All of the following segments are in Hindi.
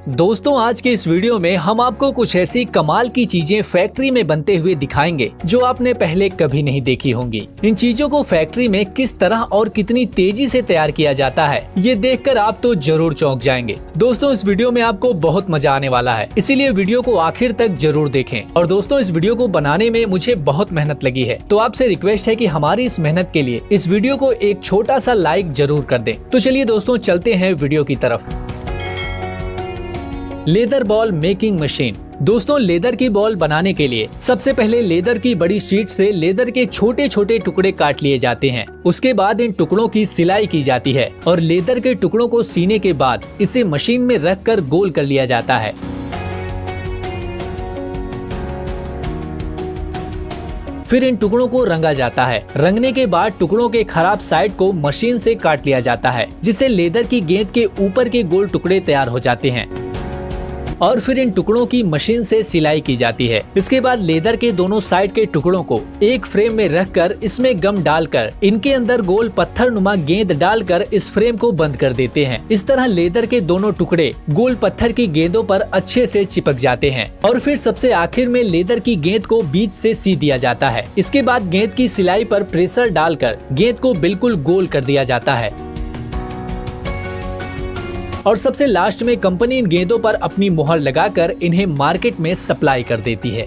दोस्तों आज के इस वीडियो में हम आपको कुछ ऐसी कमाल की चीजें फैक्ट्री में बनते हुए दिखाएंगे जो आपने पहले कभी नहीं देखी होंगी। इन चीजों को फैक्ट्री में किस तरह और कितनी तेजी से तैयार किया जाता है, ये देखकर आप तो जरूर चौंक जाएंगे। दोस्तों इस वीडियो में आपको बहुत मजा आने वाला है, इसीलिए वीडियो को आखिर तक जरूर देखें। और दोस्तों इस वीडियो को बनाने में मुझे बहुत मेहनत लगी है, तो आपसे रिक्वेस्ट है कि हमारी इस मेहनत के लिए इस वीडियो को एक छोटा सा लाइक जरूर कर दें। तो चलिए दोस्तों चलते हैं वीडियो की तरफ। Leather ball making machine. दोस्तों लेदर की बॉल बनाने के लिए सबसे पहले लेदर की बड़ी शीट से लेदर के छोटे छोटे टुकड़े काट लिए जाते हैं। उसके बाद इन टुकड़ों की सिलाई की जाती है और लेदर के टुकड़ों को सीने के बाद इसे मशीन में रखकर गोल कर लिया जाता है। फिर इन टुकड़ों को रंगा जाता है। रंगने के बाद टुकड़ों के खराब साइड को मशीन से काट लिया जाता है, जिससे लेदर की गेंद के ऊपर के गोल टुकड़े तैयार हो जाते हैं। और फिर इन टुकड़ों की मशीन से सिलाई की जाती है। इसके बाद लेदर के दोनों साइड के टुकड़ों को एक फ्रेम में रखकर इसमें गम डालकर इनके अंदर गोल पत्थर नुमा गेंद डालकर इस फ्रेम को बंद कर देते हैं। इस तरह लेदर के दोनों टुकड़े गोल पत्थर की गेंदों पर अच्छे से चिपक जाते हैं। और फिर सबसे आखिर में लेदर की गेंद को बीच से सी दिया जाता है। इसके बाद गेंद की सिलाई पर प्रेशर डालकर गेंद को बिल्कुल गोल कर दिया जाता है। और सबसे लास्ट में कंपनी इन गेंदों पर अपनी मुहर लगाकर इन्हें मार्केट में सप्लाई कर देती है।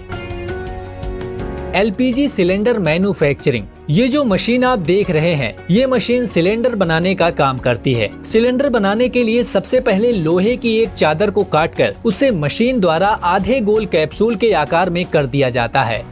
LPG cylinder manufacturing. ये जो मशीन आप देख रहे हैं, ये मशीन सिलेंडर बनाने का काम करती है। सिलेंडर बनाने के लिए सबसे पहले लोहे की एक चादर को काटकर उसे मशीन द्वारा आधे गोल कैप्सूल के आकार में कर दिया जाता है।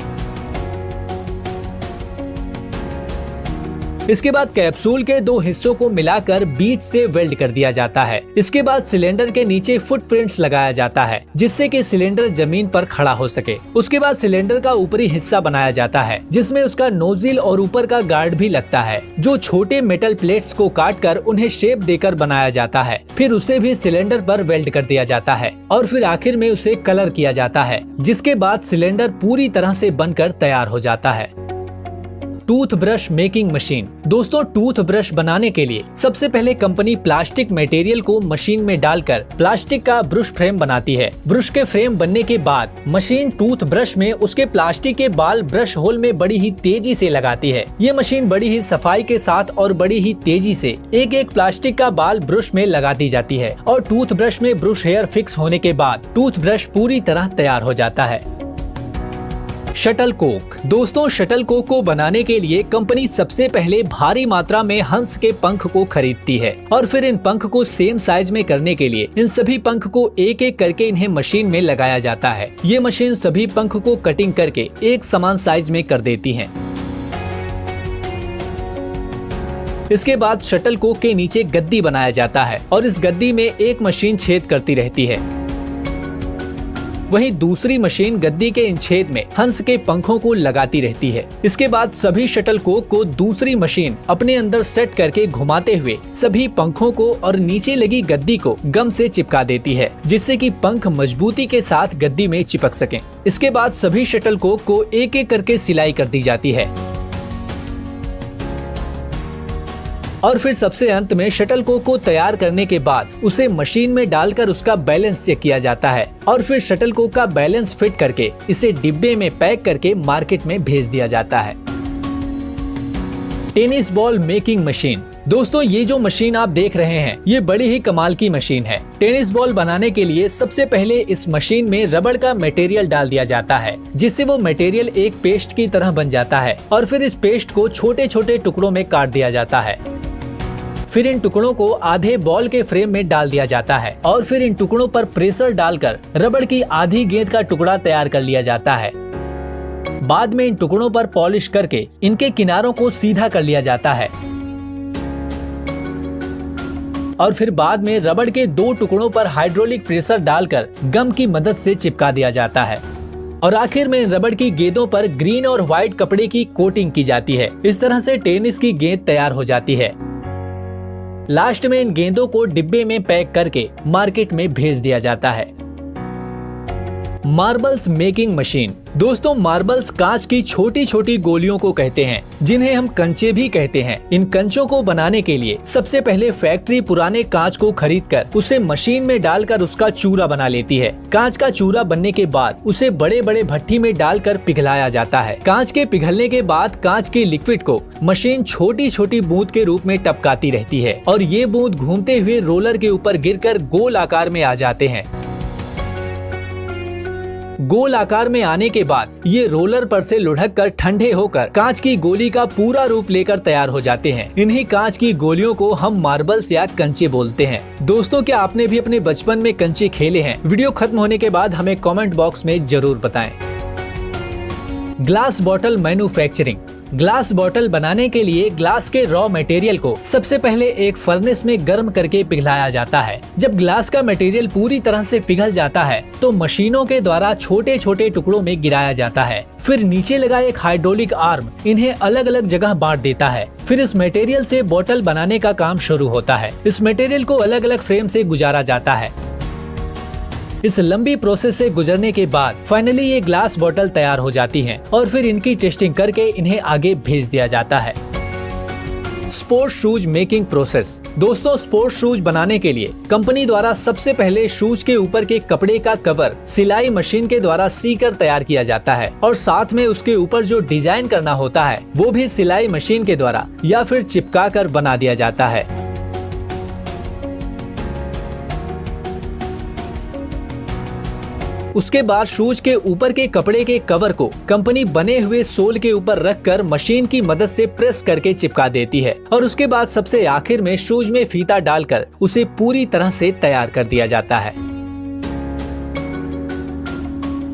इसके बाद कैप्सूल के दो हिस्सों को मिलाकर बीच से वेल्ड कर दिया जाता है। इसके बाद सिलेंडर के नीचे फुटप्रिंट्स लगाया जाता है, जिससे कि सिलेंडर जमीन पर खड़ा हो सके। उसके बाद सिलेंडर का ऊपरी हिस्सा बनाया जाता है, जिसमें उसका नोजिल और ऊपर का गार्ड भी लगता है, जो छोटे मेटल प्लेट्स को काटकर उन्हें शेप देकर बनाया जाता है। फिर उसे भी सिलेंडर पर वेल्ड कर दिया जाता है और फिर आखिर में उसे कलर किया जाता है, जिसके बाद सिलेंडर पूरी तरह से बनकर तैयार हो जाता है। Tooth brush making machine. दोस्तों टूथ ब्रश बनाने के लिए सबसे पहले कंपनी प्लास्टिक मटेरियल को मशीन में डालकर प्लास्टिक का ब्रश फ्रेम बनाती है। ब्रश के फ्रेम बनने के बाद मशीन टूथ ब्रश में उसके प्लास्टिक के बाल ब्रश होल में बड़ी ही तेजी से लगाती है। ये मशीन बड़ी ही सफाई के साथ और बड़ी ही तेजी से एक एक प्लास्टिक का बाल ब्रश में लगाती जाती है और टूथ ब्रश में ब्रश हेयर फिक्स होने के बाद टूथ ब्रश पूरी तरह तैयार हो जाता है। Shuttle Coke. दोस्तों शटल कोक को बनाने के लिए कंपनी सबसे पहले भारी मात्रा में हंस के पंख को खरीदती है और फिर इन पंख को सेम साइज में करने के लिए इन सभी पंख को एक एक करके इन्हें मशीन में लगाया जाता है। ये मशीन सभी पंख को कटिंग करके एक समान साइज में कर देती है। इसके बाद शटल कोक के नीचे गद्दी बनाया जाता है और इस गद्दी में एक मशीन छेद करती रहती है। वहीं दूसरी मशीन गद्दी के इन छेद में हंस के पंखों को लगाती रहती है। इसके बाद सभी शटल कोक को दूसरी मशीन अपने अंदर सेट करके घुमाते हुए सभी पंखों को और नीचे लगी गद्दी को गम से चिपका देती है, जिससे कि पंख मजबूती के साथ गद्दी में चिपक सकें। इसके बाद सभी शटल कोक को एक एक करके सिलाई कर दी जाती है और फिर सबसे अंत में शटल कोक को तैयार करने के बाद उसे मशीन में डालकर उसका बैलेंस चेक किया जाता है और फिर शटल कोक का बैलेंस फिट करके इसे डिब्बे में पैक करके मार्केट में भेज दिया जाता है। Tennis ball making machine. दोस्तों ये जो मशीन आप देख रहे हैं, ये बड़ी ही कमाल की मशीन है। टेनिस बॉल बनाने के लिए सबसे पहले इस मशीन में रबड़ का मटेरियल डाल दिया जाता है, जिससे वो मटेरियल एक पेस्ट की तरह बन जाता है और फिर इस पेस्ट को छोटे छोटे टुकड़ों में काट दिया जाता है। फिर इन टुकड़ों को आधे बॉल के फ्रेम में डाल दिया जाता है और फिर इन टुकड़ों पर प्रेशर डालकर रबड़ की आधी गेंद का टुकड़ा तैयार कर लिया जाता है। बाद में इन टुकड़ों पर पॉलिश करके इनके किनारों को सीधा कर लिया जाता है और फिर बाद में रबड़ के दो टुकड़ों पर हाइड्रोलिक प्रेशर डालकर गम की मदद से चिपका दिया जाता है और आखिर में इन रबड़ की गेंदों पर ग्रीन और व्हाइट कपड़े की कोटिंग की जाती है। इस तरह से टेनिस की गेंद तैयार हो जाती है। लास्ट में इन गेंदों को डिब्बे में पैक करके मार्केट में भेज दिया जाता है। Marbles making machine. दोस्तों मार्बल्स कांच की छोटी छोटी गोलियों को कहते हैं, जिन्हें हम कंचे भी कहते हैं। इन कंचों को बनाने के लिए सबसे पहले फैक्ट्री पुराने कांच को खरीदकर उसे मशीन में डालकर उसका चूरा बना लेती है। कांच का चूरा बनने के बाद उसे बड़े बड़े भट्टी में डालकर पिघलाया जाता है। कांच के पिघलने के बाद कांच की लिक्विड को मशीन छोटी छोटी बूंद के रूप में टपकाती रहती है और ये बूंद घूमते हुए रोलर के ऊपर गिरकर गोल आकार में आ जाते हैं। गोल आकार में आने के बाद ये रोलर पर से लुढ़क कर ठंडे होकर कांच की गोली का पूरा रूप लेकर तैयार हो जाते हैं। इन्हीं कांच की गोलियों को हम मार्बल्स या कंचे बोलते हैं। दोस्तों क्या आपने भी अपने बचपन में कंचे खेले हैं? वीडियो खत्म होने के बाद हमें कमेंट बॉक्स में जरूर बताएं। Glass bottle manufacturing. Glass bottle बनाने के लिए ग्लास के रॉ मटेरियल को सबसे पहले एक फर्नेस में गर्म करके पिघलाया जाता है। जब ग्लास का मटेरियल पूरी तरह से पिघल जाता है तो मशीनों के द्वारा छोटे छोटे टुकड़ों में गिराया जाता है। फिर नीचे लगा एक हाइड्रोलिक आर्म इन्हें अलग अलग जगह बांट देता है। फिर इस मटेरियल से बॉटल बनाने का काम शुरू होता है। इस मटेरियल को अलग अलग फ्रेम से गुजारा जाता है। इस लंबी प्रोसेस से गुजरने के बाद फाइनली ये ग्लास बॉटल तैयार हो जाती हैं और फिर इनकी टेस्टिंग करके इन्हें आगे भेज दिया जाता है। Sports shoes making process. दोस्तों स्पोर्ट्स शूज बनाने के लिए कंपनी द्वारा सबसे पहले शूज के ऊपर के कपड़े का कवर सिलाई मशीन के द्वारा सीकर तैयार किया जाता है और साथ में उसके ऊपर जो डिजाइन करना होता है वो भी सिलाई मशीन के द्वारा या फिर चिपका कर बना दिया जाता है। उसके बाद शूज के ऊपर के कपड़े के कवर को कंपनी बने हुए सोल के ऊपर रखकर मशीन की मदद से प्रेस करके चिपका देती है और उसके बाद सबसे आखिर में शूज में फीता डालकर उसे पूरी तरह से तैयार कर दिया जाता है।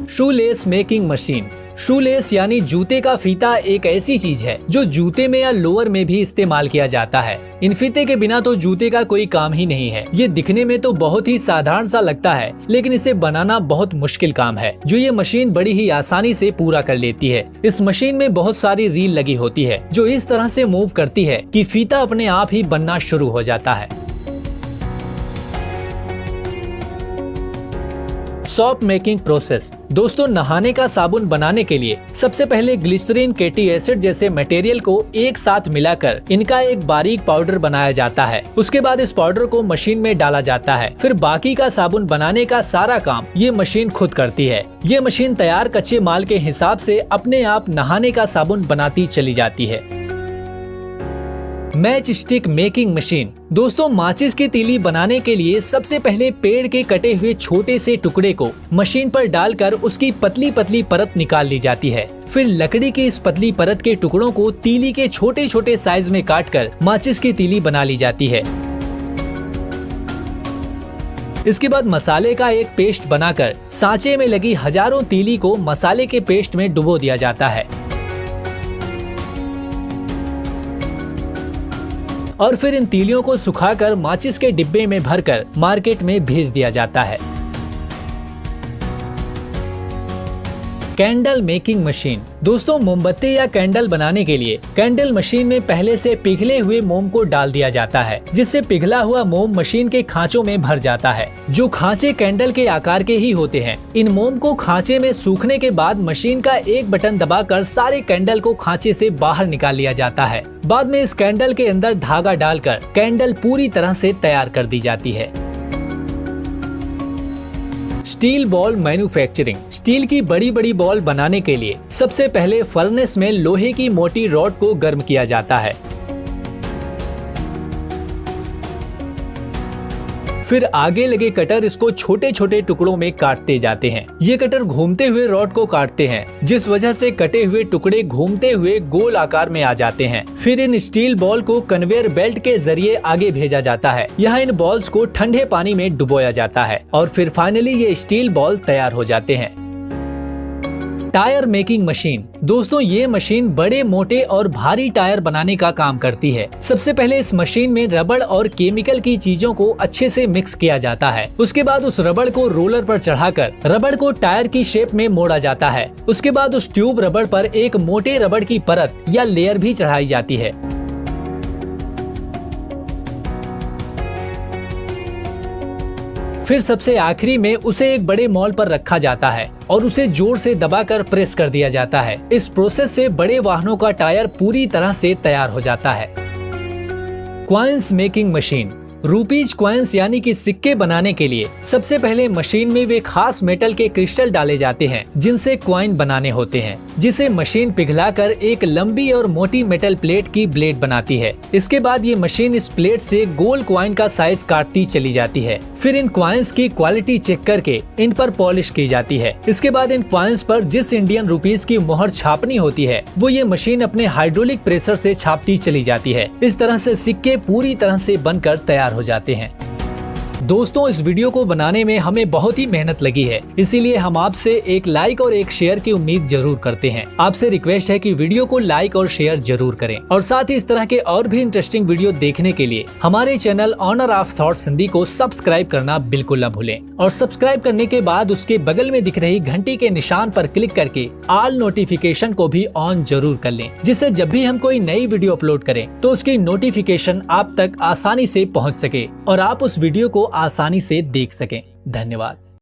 Shoelace making machine. शूलेस यानी जूते का फीता एक ऐसी चीज है जो जूते में या लोअर में भी इस्तेमाल किया जाता है। इन फीते के बिना तो जूते का कोई काम ही नहीं है। ये दिखने में तो बहुत ही साधारण सा लगता है, लेकिन इसे बनाना बहुत मुश्किल काम है जो ये मशीन बड़ी ही आसानी से पूरा कर लेती है। इस मशीन में बहुत सारी रील लगी होती है जो इस तरह से मूव करती है कि फीता अपने आप ही बनना शुरू हो जाता है। Soap making process. दोस्तों नहाने का साबुन बनाने के लिए सबसे पहले ग्लिसरीन कैटी एसिड जैसे मटेरियल को एक साथ मिलाकर इनका एक बारीक पाउडर बनाया जाता है। उसके बाद इस पाउडर को मशीन में डाला जाता है। फिर बाकी का साबुन बनाने का सारा काम ये मशीन खुद करती है। ये मशीन तैयार कच्चे माल के हिसाब से अपने आप नहाने का साबुन बनाती चली जाती है। Match stick making machine. दोस्तों माचिस की तीली बनाने के लिए सबसे पहले पेड़ के कटे हुए छोटे से टुकड़े को मशीन पर डालकर उसकी पतली पतली परत निकाल ली जाती है। फिर लकड़ी की इस पतली परत के टुकड़ों को तीली के छोटे छोटे साइज में काटकर माचिस की तीली बना ली जाती है। इसके बाद मसाले का एक पेस्ट बनाकर सांचे में लगी हजारों तीली को मसाले के पेस्ट में डुबो दिया जाता है और फिर इन तीलियों को सुखाकर माचिस के डिब्बे में भरकर मार्केट में भेज दिया जाता है। Candle making machine. दोस्तों मोमबत्ती या कैंडल बनाने के लिए कैंडल मशीन में पहले से पिघले हुए मोम को डाल दिया जाता है, जिससे पिघला हुआ मोम मशीन के खांचों में भर जाता है। जो खांचे कैंडल के आकार के ही होते हैं। इन मोम को खांचे में सूखने के बाद मशीन का एक बटन दबाकर सारे कैंडल को खांचे से बाहर निकाल लिया जाता है। बाद में इस कैंडल के अंदर धागा डालकर कैंडल पूरी तरह से तैयार कर दी जाती है। Steel ball manufacturing. स्टील की बड़ी बड़ी बॉल बनाने के लिए सबसे पहले फर्नेस में लोहे की मोटी रॉड को गर्म किया जाता है। फिर आगे लगे कटर इसको छोटे छोटे टुकड़ों में काटते जाते हैं। ये कटर घूमते हुए रॉड को काटते हैं, जिस वजह से कटे हुए टुकड़े घूमते हुए गोल आकार में आ जाते हैं। फिर इन स्टील बॉल को कन्वेयर बेल्ट के जरिए आगे भेजा जाता है। यहाँ इन बॉल्स को ठंडे पानी में डुबोया जाता है और फिर फाइनली ये स्टील बॉल तैयार हो जाते हैं। Tyre making machine. दोस्तों ये मशीन बड़े मोटे और भारी टायर बनाने का काम करती है। सबसे पहले इस मशीन में रबड़ और केमिकल की चीजों को अच्छे से मिक्स किया जाता है। उसके बाद उस रबड़ को रोलर पर चढ़ाकर रबड़ को टायर की शेप में मोड़ा जाता है। उसके बाद उस ट्यूब रबड़ पर एक मोटे रबड़ की परत या लेयर भी चढ़ाई जाती है। फिर सबसे आखिरी में उसे एक बड़े मॉल पर रखा जाता है और उसे जोर से दबाकर प्रेस कर दिया जाता है। इस प्रोसेस से बड़े वाहनों का टायर पूरी तरह से तैयार हो जाता है। Coins making machine. Rupees coins यानी कि सिक्के बनाने के लिए सबसे पहले मशीन में वे खास मेटल के क्रिस्टल डाले जाते हैं जिनसे कॉइन बनाने होते हैं, जिसे मशीन पिघलाकर एक लंबी और मोटी मेटल प्लेट की ब्लेड बनाती है। इसके बाद ये मशीन इस प्लेट से गोल कॉइन का साइज काटती चली जाती है। फिर इन कॉइन्स की क्वालिटी चेक करके इन पर पॉलिश की जाती है। इसके बाद इन कॉइन्स पर जिस इंडियन रुपीज की मोहर छापनी होती है वो ये मशीन अपने हाइड्रोलिक प्रेशर से छापती चली जाती है। इस तरह से सिक्के पूरी तरह से बनकर तैयार हो जाते हैं। दोस्तों, इस वीडियो को बनाने में हमें बहुत ही मेहनत लगी है, इसीलिए हम आपसे एक लाइक और एक शेयर की उम्मीद जरूर करते हैं। आपसे रिक्वेस्ट है कि वीडियो को लाइक और शेयर जरूर करें और साथ ही इस तरह के और भी इंटरेस्टिंग वीडियो देखने के लिए हमारे channel honour of thoughts Hindi को सब्सक्राइब करना बिल्कुल न भूलें। और सब्सक्राइब करने के बाद उसके बगल में दिख रही घंटी के निशान पर क्लिक करके ऑल नोटिफिकेशन को भी ऑन जरूर कर लें, जिससे जब भी हम कोई नई वीडियो अपलोड करें तो उसकी नोटिफिकेशन आप तक आसानी से पहुँच सके और आप उस वीडियो को आसानी से देख सकें। धन्यवाद।